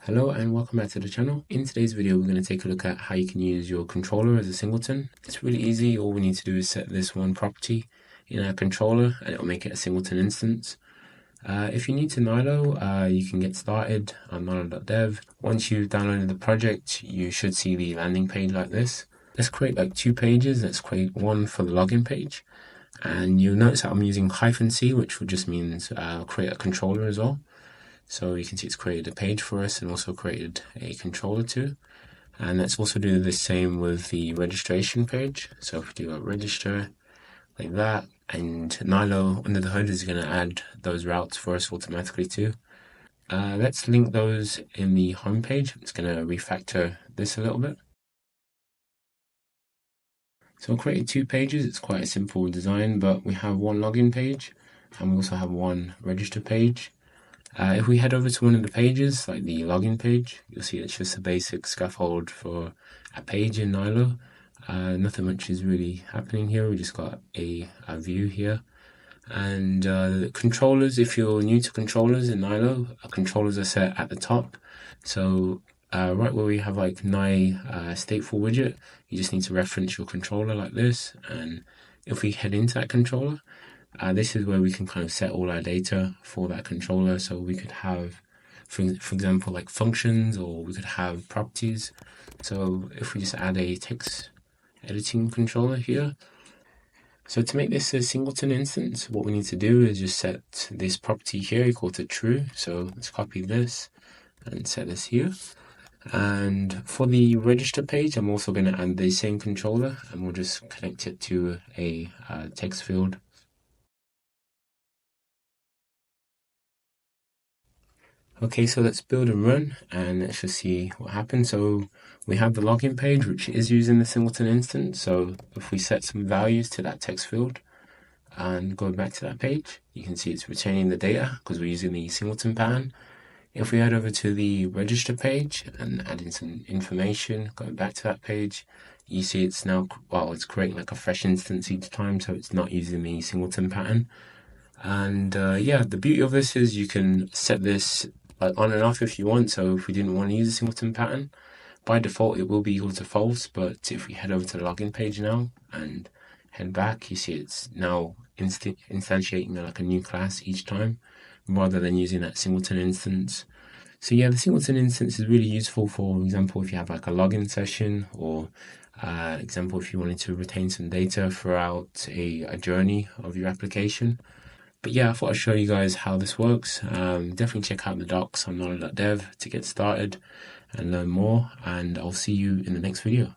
Hello and welcome back to the channel. In today's video we're going to take a look at how you can use your controller as a singleton. It's really easy. All we need to do is set this one property in our controller and it'll make it a singleton instance. If you're new to Nylo, you can get started on Nylo.dev. Once you've downloaded the project, you should see the landing page like this. Let's create like two pages. Let's create one for the login page. And you'll notice that I'm using -c, which just means create a controller as well. So you can see it's created a page for us and also created a controller too. And let's also do the same with the registration page. So if we do a register like that, and Nylo under the hood is going to add those routes for us automatically too. Let's link those in the home page. It's going to refactor this a little bit. So I created two pages. It's quite a simple design, but we have one login page and we also have one register page. If we head over to one of the pages, like the login page, you'll see it's just a basic scaffold for a page in Nylo. Nothing much is really happening here. We just got a view here. And the controllers, if you're new to controllers in Nylo, controllers are set at the top. So right where we have like stateful widget, you just need to reference your controller like this. And if we head into that controller, this is where we can kind of set all our data for that controller. So we could have, for example, like functions, or we could have properties. So if we just add a text editing controller here. So to make this a singleton instance, what we need to do is just set this property here equal to true. So let's copy this and set this here. And for the register page, I'm also going to add the same controller and we'll just connect it to a text field. Okay, so let's build and run and let's just see what happens. So we have the login page, which is using the singleton instance. So if we set some values to that text field and go back to that page, you can see it's returning the data because we're using the singleton pattern. If we head over to the register page and add in some information, going back to that page, you see it's now, well, it's creating like a fresh instance each time. So it's not using the singleton pattern. And yeah, the beauty of this is you can set this like on and off if you want. So if we didn't want to use a singleton pattern, by default it will be equal to false. But if we head over to the login page now and head back, you see it's now instantiating like a new class each time rather than using that singleton instance. So yeah, the singleton instance is really useful. For example, if you have like a login session, or example, if you wanted to retain some data throughout a journey of your application. But yeah, I thought I'd show you guys how this works. Definitely check out the docs on Nylo.dev to get started and learn more. And I'll see you in the next video.